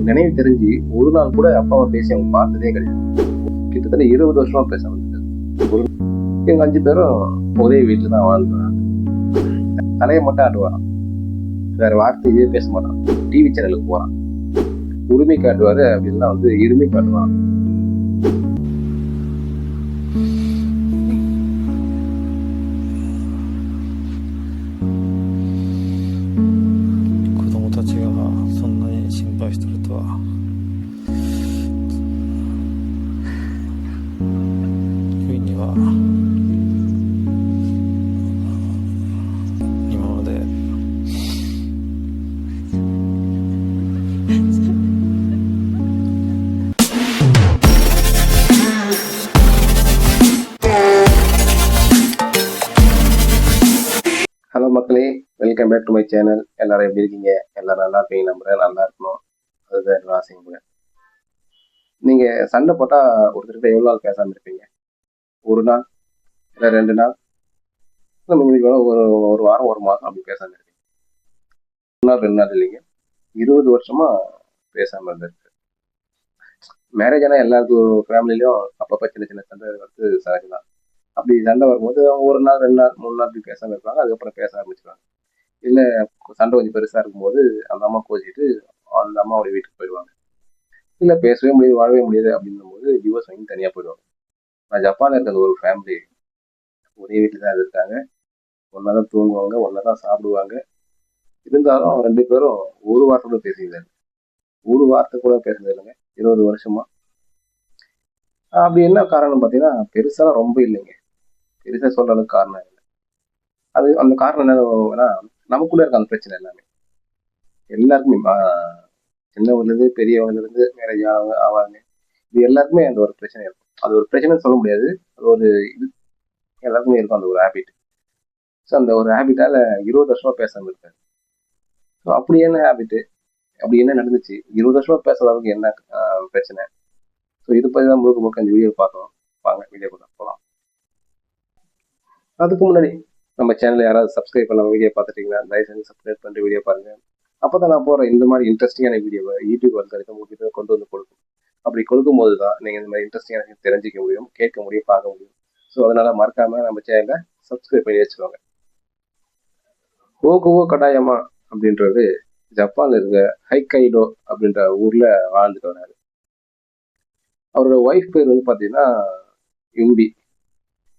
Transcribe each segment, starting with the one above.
நினைவு தெரிஞ்சு ஒரு நாள் கூட அப்பாவை பேசி அவங்க பார்த்ததே கிடையாது. கிட்டத்தட்ட 20 வருஷமா பேச வந்துருக்கு. இவங்க 5 பேரும் ஒரே வீட்டுல தான் வாழ்ந்துறாங்க. தலையை மட்டும் ஆட்டுவாரான், வேற வார்த்தை இதே பேச மாட்டான். டிவி சேனலுக்கு போறான், உரிமை காட்டுவாரு அப்படின்னா இருமை காட்டுவான். ஹலோ மக்களே, welcome back to my channel. எல்லாரும் எப்படி இருக்கீங்க? எல்லாரும் நல்லா இருப்பீங்க நம்புறேன். நல்லா இருக்கணும், அதுதான் என்னோட ஆசைங்க. நீங்க சண்டை போட்டா ஒருத்தர்கிட்ட எவ்வளவு நாள் பேசாம இருப்பீங்க? ஒரு நாள், இல்லை 2 நாள், ஒரு வாரம், ஒரு மாதம் அப்படி பேசாம இருப்பீங்க. 1 நாள் 2 நாள் இல்லைங்க, 20 வருஷமா பேசாம இருந்திருக்கு. மேரேஜ் ஆனா எல்லாருக்கும் ஃபேமிலிலையும் அப்பப்போ சின்ன சின்ன சண்டை சகஜம். அப்படி சண்டை வரும்போது அவங்க 1 நாள் 2 நாள் 3 நாள் அப்படி பேசாம இருப்பாங்க. அதுக்கப்புறம் பேச ஆரம்பிச்சுருவாங்க. இல்லை சண்டை கொஞ்சம் பெருசா இருக்கும்போது அந்த அம்மா கோச்சிட்டு அந்த அம்மாவோட வீட்டுக்கு போயிடுவாங்க. இல்லை பேசவே முடியாது, வாழவே முடியாது அப்படின்னும் போது டிவோர்ஸ் வாங்கி தனியாக போயிடுவாங்க. நான் ஜப்பானில் இருக்கிற ஒரு ஃபேமிலி ஒரே வீட்டில் தான் இருக்காங்க. ஒன்றா தான் தூங்குவாங்க, ஒன்றா தான் சாப்பிடுவாங்க. இருந்தாலும் 2 பேரும் ஒரு வார்த்தை கூட பேசிக்கிறாங்க. ஒரு வார்த்தை கூட பேசுறது இல்லைங்க 20 வருஷமா. அப்படி என்ன காரணம் பார்த்தீங்கன்னா, பெருசாலாம் ரொம்ப இல்லைங்க, பெருசாக சொல்ற அளவுக்கு காரணம் இல்லை. அது அந்த காரணம் என்னன்னா, நமக்குள்ள இருக்க அந்த பிரச்சனை எல்லாமே எல்லாருக்குமே, சின்னவங்கலேருந்து பெரியவங்கலேருந்து மேரேஜ் ஆவாங்க, இது எல்லாருக்குமே அந்த ஒரு பிரச்சனை இருக்கும். அது ஒரு பிரச்சனைன்னு சொல்ல முடியாது, அது ஒரு இது எல்லாருக்குமே இருக்கும், அந்த ஒரு ஹேபிட். ஸோ அந்த ஒரு ஹேபிட்டால 20 வருஷமா பேசாமல் இருக்காரு. ஸோ அப்படி என்ன ஹேபிட்டு, அப்படி என்ன நடந்துச்சு, 20 வருஷமா பேசாத அளவுக்கு என்ன பிரச்சனை? ஸோ இது பற்றி தான் முழுக்க இந்த வீடியோ பார்க்கலாம். வாங்க வீடியோக்குள்ள போகலாம். அதுக்கு முன்னாடி நம்ம சேனலில் யாராவது சப்ஸ்கிரைப் பண்ண வீடியோ பார்த்துட்டீங்கன்னா தயவு செஞ்சு சப்ஸ்கிரைப் பண்ணிட்டு வீடியோ பாருங்க. அப்போ தான் நான் போகிற இந்த மாதிரி இன்ட்ரெஸ்டிங்கான வீடியோவை யூடியூப் வந்து உங்களுக்கு கொண்டு வந்து கொடுக்கும். அப்படி கொடுக்கும்போது தான் நீங்கள் இந்த மாதிரி இன்ட்ரெஸ்டிங்கான தெரிஞ்சிக்க முடியும், கேட்க முடியும், பார்க்க முடியும். ஸோ அதனால மறக்காம நம்ம சேனலை சப்ஸ்கிரைப் பண்ணி வச்சுக்கோங்க. ஓகுவோ கடாயமா அப்படின்றது ஜப்பான்ல இருக்க ஹைக்கைடோ அப்படின்ற ஊர்ல வாழ்ந்துட்டு வராரு. அவரோட ஒய்ஃப் பேர் வந்து பார்த்தீங்கன்னா யும்பி.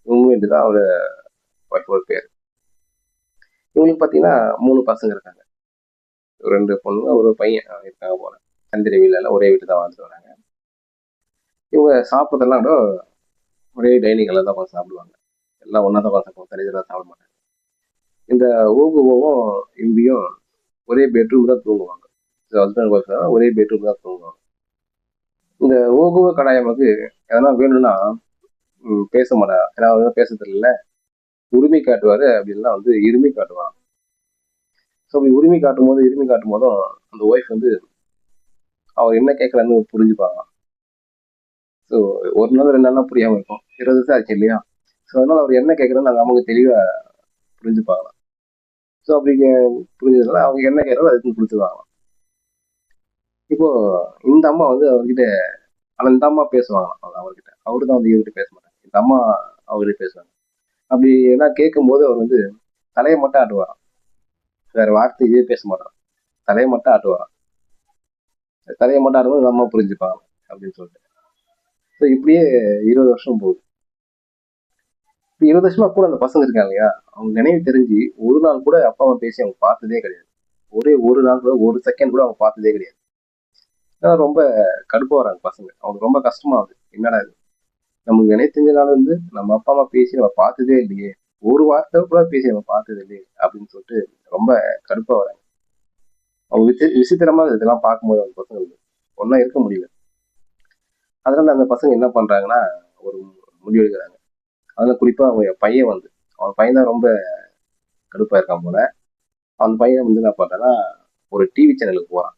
யும்பி தான் அவரோட ஒய்ஃபோட பேர். இவங்களுக்கு பார்த்தீங்கன்னா 3 பசங்க இருக்காங்க. 2 பொண்ணுங்க, ஒரு பையன் இருக்காங்க போல. சந்திர வீட்டில் ஒரே வீட்டு தான் வாழ்ந்துட்டு வராங்க. இவங்க சாப்பிட்றதெல்லாம் கூட ஒரே டைனிங்கில் தான் உட்காந்து சாப்பிடுவாங்க. எல்லாம் ஒன்றா தான் உட்காந்து சாப்பிடுவாங்க, தனியாக சாப்பிட மாட்டாங்க. இந்த ஓகுவோவும் யும்பியும் ஒரே பெட்ரூம் தான் தூங்குவாங்க. ஹஸ்பண்ட் ஒய்ஃப் தான் ஒரே பெட்ரூம் தான் தூங்குவாங்க. இந்த ஓகுவோ கடாயமாக்கு எதனா வேணும்னா பேச மாட்டாங்க, ஏன்னா பேசுறது இல்லை, உரிமை காட்டுவாரு அப்படின்னா இருமை காட்டுவான். ஸோ அப்படி உரிமை காட்டும் போதும் அந்த ஒய்ஃப் அவர் என்ன கேட்கறான்னு புரிஞ்சுப்பாங்க. ஸோ 1 நாள் 2 நாள்லாம் புரியாமல் இருக்கும், 20 வருஷம் ஆச்சு இல்லையா? ஸோ அதனால அவர் என்ன கேட்கறான்னு அவங்க தெளிவாக புரிஞ்சுப்பாங்க. ஸோ அப்படி புரிஞ்சதுனால அவங்க என்ன கேட்கறாலும் அதுக்கு கொடுத்துருவாங்க. இப்போ இந்த அம்மா அவர்கிட்ட, ஆனால் இந்த அம்மா பேசுவாங்களாம் அவர்கிட்ட. அவரு தான் இவர்கிட்ட பேச மாட்டாங்க, இந்த அம்மா அவர்கிட்ட பேசுவாங்க. அப்படி என்ன கேட்கும்போது அவர் தலையை மட்டும் ஆட்டுவாராம், வேற வார்த்தை இதே பேச மாட்டான். தலையை மட்டும் ஆட்டுவாராம். தலையை மட்டும் ஆடும்போது இந்த அம்மா புரிஞ்சுப்பாங்க அப்படின்னு சொல்லிட்டு. ஸோ இப்படியே 20 வருஷம் போகுது. இப்போ 20 வருஷமா கூட அந்த பசங்க இருக்காங்க இல்லையா, அவங்க நினைவு தெரிஞ்சு ஒரு நாள் கூட அப்பாவை பேசி அவங்க பார்த்ததே கிடையாது. ஒரே ஒரு நாள் கூட, ஒரு செகண்ட் கூட அவங்க பார்த்ததே கிடையாது. ஏன்னா ரொம்ப கடுப்பா வராங்க பசங்க. அவங்களுக்கு ரொம்ப கஷ்டமா ஆகுது. என்னடா இது, நமக்கு நினைவு தெரிஞ்ச நாள் நம்ம அப்பா அம்மா பேசி நம்ம பார்த்ததே இல்லையே, ஒரு வார்த்தை கூட பேசி நம்ம பார்த்தது இல்லையே அப்படின்னு சொல்லிட்டு ரொம்ப கடுப்பா வராங்க. அவங்க விசித்திரமா இதெல்லாம் பார்க்கும்போது அவங்க பசங்களுக்கு ஒன்றா இருக்க முடியல. அதனால அந்த பசங்க என்ன பண்றாங்கன்னா ஒரு முடிவு எடுக்கிறாங்க. அதெல்லாம் குறிப்பா அவங்க பையன் அவன் பையன் தான் ரொம்ப கடுப்பா இருக்கான் போல. அவன் பையன் என்ன பண்றான்னா ஒரு டிவி சேனலுக்கு போறான்.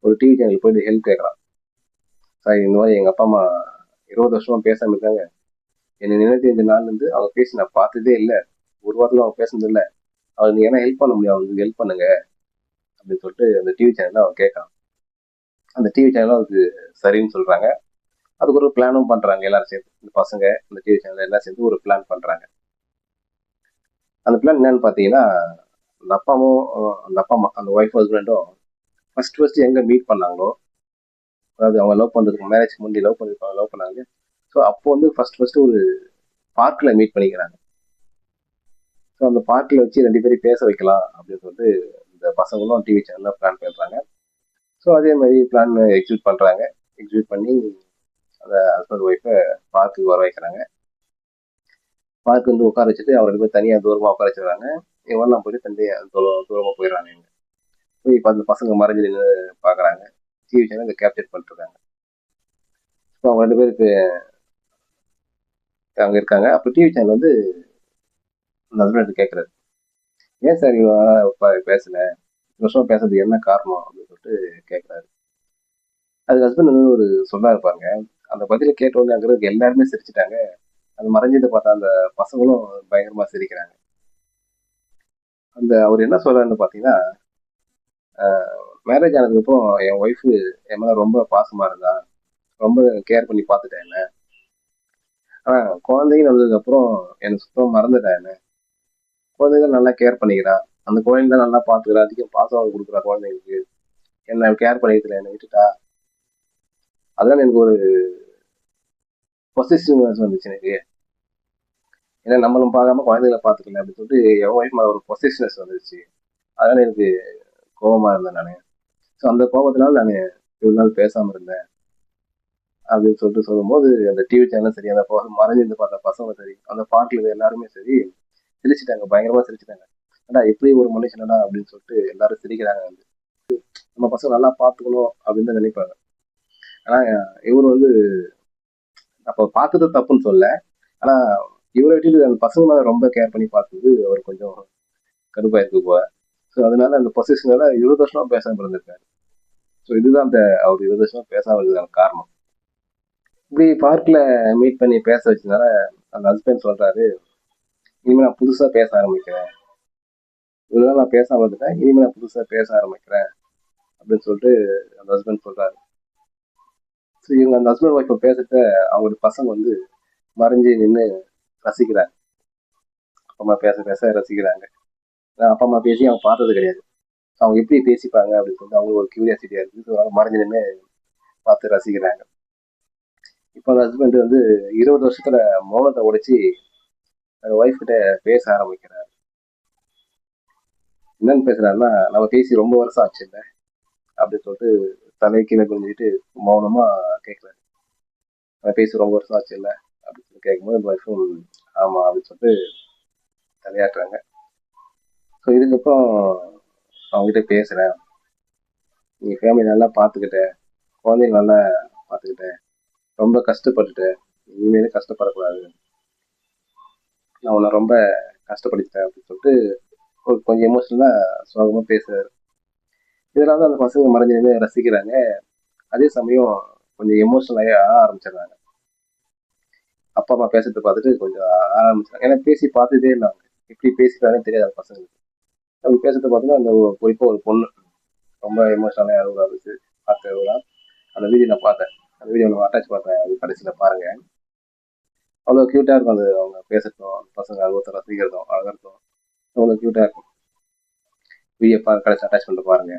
ஒரு டிவி சேனலுக்கு போயிட்டு ஹெல்ப் கேட்கறான். சார், இந்த மாதிரி எங்க அப்பா அம்மா 20 வருஷமா பேசாம இருக்காங்க, என்னை நினைவு தெரிஞ்ச நாள் அவங்க பேசி நான் பார்த்ததே இல்லை, ஒரு வாரத்துல அவங்க பேசுனது இல்லை, அவனுக்கு நீங்க என்ன ஹெல்ப் பண்ண முடியும், அவனுக்கு ஹெல்ப் பண்ணுங்க அப்படின்னு சொல்லிட்டு அந்த டிவி சேனல்ல அவன் கேட்கறான். அந்த டிவி சேனலும் அதுக்கு சரின்னு சொல்றாங்க. அதுக்கு ஒரு பிளானும் பண்றாங்க எல்லாரும் சேர்ந்து. இந்த பசங்க இந்த டிவி சேனல் எல்லாம் சேர்ந்து ஒரு பிளான் பண்றாங்க. அந்த பிளான் என்னன்னு பார்த்தீங்கன்னா, அந்த அப்பாவும் அந்த அப்பா அம்மா அந்த ஒய்ஃப் ஹஸ்பண்டும் ஃபர்ஸ்ட் எங்க மீட் பண்ணாங்களோ, அதாவது அவங்க லவ் பண்றதுக்கு மேரேஜ்க்கு முன்னாடி லவ் பண்ணாங்க. ஸோ அப்போ வந்து ஃபர்ஸ்ட் ஒரு பார்க்ல மீட் பண்ணிக்கிறாங்க. ஸோ அந்த பார்க்ல வச்சு 2 பேரையும் பேச வைக்கலாம் அப்படின்னு சொல்லிட்டு இந்த பசங்களும் டிவி சேனல்ல பிளான் பண்றாங்க. ஸோ அதே மாதிரி பிளான் எக்ஸிக்யூட் பண்றாங்க. எக்ஸிக்யூட் பண்ணி அந்த ஹஸ்பண்ட் ஒய்ஃபை பார்க்குக்கு வர வைக்கிறாங்க. பார்க் வந்து உட்கார வச்சுட்டு அவர் 2 பேரும் தனியா தூரமா உட்கார வச்சிருக்காங்க. இவங்கெல்லாம் போயிட்டு தனியா தூரமா போயிடுறாங்க. இவங்க போய் இப்போ அந்த பசங்க மறைஞ்சு நின்று பார்க்குறாங்க. டிவி சேனல் இதை கேப்சர் பண்ணிட்டு இருக்காங்க. ஸோ அவங்க 2 பேருக்கு அங்கே இருக்காங்க. அப்போ டிவி சேனல் வந்து அந்த ஹஸ்பண்ட் கேட்குறாரு, ஏன் சார் இவ்வளோ பேசல, வருஷமா பேசுறதுக்கு என்ன காரணம் அப்படின்னு சொல்லிட்டு கேட்குறாரு. அதுக்கு ஹஸ்பண்ட் வந்து ஒரு சொல்லாரு பாருங்க. அந்த பதில கேட்டோன்னே அங்கே இருக்க எல்லாருமே சிரிச்சிட்டாங்க. அது மறைஞ்சதை பார்த்தா அந்த பசங்களும் பயங்கரமா சிரிக்கிறாங்க. அந்த அவர் என்ன சொல்றாருன்னு பார்த்தீங்கன்னா, மேரேஜ் ஆனதுக்கப்புறம் என் ஒய்ஃபு என் மேலே ரொம்ப பாசமா இருந்தா, ரொம்ப கேர் பண்ணி பார்த்துட்டேன் என்ன. ஆனா குழந்தைங்க நடந்ததுக்கப்புறம் எனக்கு சுத்தமாக மறந்துட்டேன் என்ன. குழந்தைங்க நல்லா கேர் பண்ணிக்கிறா, அந்த குழந்தைங்க நல்லா பார்த்துக்கிறா, அதிகம் பாசம் கொடுக்குறா குழந்தைங்களுக்கு, என்ன கேர் பண்ணிக்கிறேன், என்னை விட்டுட்டா. அதனால எனக்கு ஒரு பொசிசிவ்னஸ் வந்துச்சு எனக்கு. ஏன்னா நம்மளும் பார்க்காம குழந்தைகளை பார்த்துக்கல அப்படின்னு சொல்லிட்டு என் ஒய்ஃப் மேலே ஒரு பொசிஷனஸ் வந்துருச்சு. அதனால எனக்கு கோபமா இருந்தேன் நான். ஸோ அந்த கோபத்தினால நான் இவ்வளோ நாள் பேசாமல் இருந்தேன் அப்படின்னு சொல்லிட்டு சொல்லும்போது, அந்த டிவி சேனலும் சரி, அந்த மறைஞ்சிருந்து பார்த்த பசங்க சரி, அந்த பார்க்கில் எல்லாருமே சரி சிரிச்சிட்டாங்க, பயங்கரமா சிரிச்சிட்டாங்க. ஏடா எப்படி ஒரு மனுஷனடா அப்படின்னு சொல்லிட்டு எல்லாரும் சிரிக்கிறாங்க. வந்து நம்ம பசங்க நல்லா பார்த்துக்கணும் அப்படின்னு தான் நினைப்பாங்க. ஆனா இவர் வந்து அப்போ பார்த்தது தப்புன்னு சொல்ல, ஆனா இவரை விட்டுட்டு அந்த பசங்க மேல ரொம்ப கேர் பண்ணி பார்த்தது அவர் கொஞ்சம் கடுப்பாயிருக்கு போல. ஸோ அதனால அந்த பொசிஷனால 20 வருஷமா பேசாம இருந்திருக்காரு. ஸோ இதுதான் அந்த அவர் 20 வருஷமா பேசாம இருந்ததுக்கான காரணம். இப்படி பார்க்ல மீட் பண்ணி பேச வச்சதுனால அந்த ஹஸ்பண்ட் சொல்றாரு, இனிமே நான் புதுசா பேச ஆரம்பிக்கிறேன், இவ்வளவு நான் பேசாம இருந்துட்டேன், இனிமே நான் புதுசா பேச ஆரம்பிக்கிறேன் அப்படின்னு சொல்லிட்டு அந்த ஹஸ்பண்ட் சொல்றாரு. ஸோ இவங்க அந்த ஹஸ்பண்ட் ஒய்ஃப் பேசுறத அவங்களோட பசங்க வந்து மறைஞ்சு நின்று ரசிக்கிறாங்க. அப்பா அம்மா பேச பேச ரசிக்கிறாங்க. அப்பா அம்மா பேசி அவங்க பார்த்தது கிடையாது. அவங்க எப்படி பேசிப்பாங்க அப்படின்னு சொல்லிட்டு அவங்களுக்கு ஒரு கியூரியாசிட்டியா இருக்கு. ஸோ மறைஞ்சு நின்று பார்த்து ரசிக்கிறாங்க. இப்போ அந்த ஹஸ்பண்ட் வந்து 20 வருஷத்துல மௌனத்தை உடைச்சி அந்த ஒய்ஃப் கிட்ட பேச ஆரம்பிக்கிறார். என்னன்னு பேசுறாருன்னா, நம்ம பேசி ரொம்ப வருஷம் ஆச்சு இல்லை அப்படின்னு சொல்லிட்டு தலை கீழே குனிஞ்சிட்டு மௌனமா கேட்கிறாரு. நம்ம பேசி ரொம்ப வருஷம் ஆச்சு இல்லை அப்படின்னு சொல்லி கேட்கும்போது அந்த ஒய்ஃபும் ஆமா அப்படின்னு சொல்லிட்டு தலையாட்டுறாங்க. ஸோ இதுக்கப்புறம் அவங்ககிட்ட பேசுறேன், நீ ஃபேமிலி நல்லா பார்த்துக்கிட்ட, குழந்தைங்க நல்லா பார்த்துக்கிட்ட, ரொம்ப கஷ்டப்பட்டுட்டேன், இனிமேலும் கஷ்டப்படக்கூடாது, நான் உன்னை ரொம்ப கஷ்டப்படுத்திட்டேன் அப்படின்னு சொல்லிட்டு ஒரு கொஞ்சம் எமோஷனலா சோகமா பேசுறாரு. இதனால தான் அந்த பசங்க மறைஞ்சு ரசிக்கிறாங்க. அதே சமயம் கொஞ்சம் எமோஷனல் ஆக ஆரம்பிச்சிடுறாங்க. அப்பா அம்மா பேசுறதை பார்த்துட்டு கொஞ்சம் ஆரம்பிச்சாங்க. ஏன்னா பேசி பார்த்ததே இல்லை அவங்க, எப்படி பேசிக்கிறாங்கன்னு தெரியாது அந்த பசங்களுக்கு. அவங்க பேசுறதை பார்த்தீங்கன்னா அந்த குறிப்பாக ஒரு பொண்ணு ரொம்ப எமோஷனலாக அழுகுறாங்க. பார்த்து அந்த வீடியோ நான் பார்த்தேன், அந்த வீடியோ நான் அட்டாச் பார்த்தேன், அது கடைசியில் பாருங்க. அவ்வளோ க்யூட்டாக இருக்கும் அது, அவங்க பேசுறதும் அந்த பசங்க அழுவத்தை ரசிக்கிறதும் அழகிறதும் அவ்வளோ க்யூட்டாக இருக்கும். வீடியோ கடைசி அட்டாச் பண்ணிட்டு பாருங்க.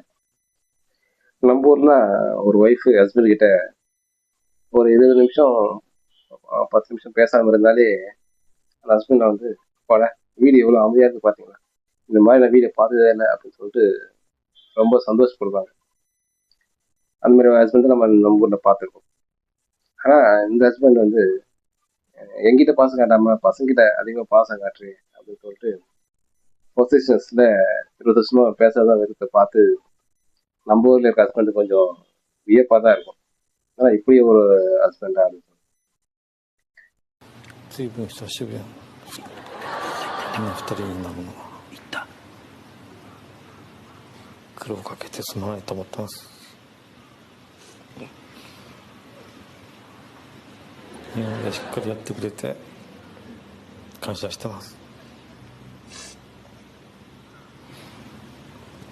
நம்ம ஊர்ல ஒரு ஒய்ஃப் ஹஸ்பண்ட் கிட்ட ஒரு 20 நிமிஷம் 10 நிமிஷம் பேசாம இருந்தாலே அந்த ஹஸ்பண்ட் வந்து போல வீடியோ எவ்வளோ அமைதியா இருக்கு பார்த்தீங்களா, இந்த மாதிரி நான் வீடியோ பார்த்ததே இல்லை அப்படின்னு சொல்லிட்டு ரொம்ப சந்தோஷப்படுவாங்க. அந்த மாதிரி ஹஸ்பண்ட் நம்ம ஊர்ல பார்த்துருக்கோம். ஆனா இந்த ஹஸ்பண்ட் வந்து எங்கிட்ட பாசம் காட்டாம பசங்கிட்ட அதிகமா பாசம் காட்டுறேன் அப்படின்னு சொல்லிட்டு பொசிஷன்ஸ்ல 20 வருஷமா பேசாதான் விருப்பத்தை பார்த்து நம்ம ஊர்ல இருக்க ஹஸ்பண்ட் கொஞ்சம் வியப்பா தான் இருக்கும். ஆனா இப்படி ஒரு ஹஸ்பண்டா அப்படின்னு சொல்லி. 随分久しぶりだ。今2人になるのは苦労かけてすまないと思ってます。今までしっかりやってくれて感謝してます。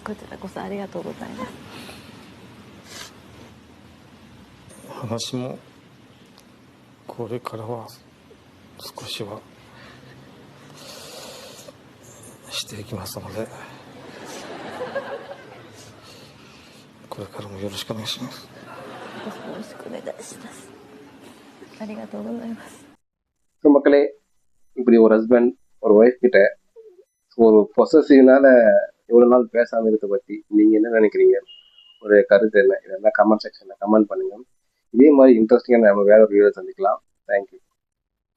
こちらこそありがとうございます。話もこれからは少しはしていきますので、これからもよろしくお願いします。よろしくお願いします。ありがとうございます。மக்களே, இப்படி ஒரு ஹஸ்பண்ட் ஒரு ஒய்ஃப் கிட்ட ஒரு பொசசிவ்னால இவ்வளவு நாள் பேசாம இருக்க பத்தி நீங்க என்ன நினைக்கிறீங்க? ஒரு கருத்து என்ன? இதெல்லாம் கமெண்ட் செக்ஷன்ல கமெண்ட் பண்ணுங்க. இதே மாதிரி இன்ட்ரெஸ்டிங்காக நம்ம வேற ஒரு வீடியோ சந்திக்கலாம். தேங்க்யூ.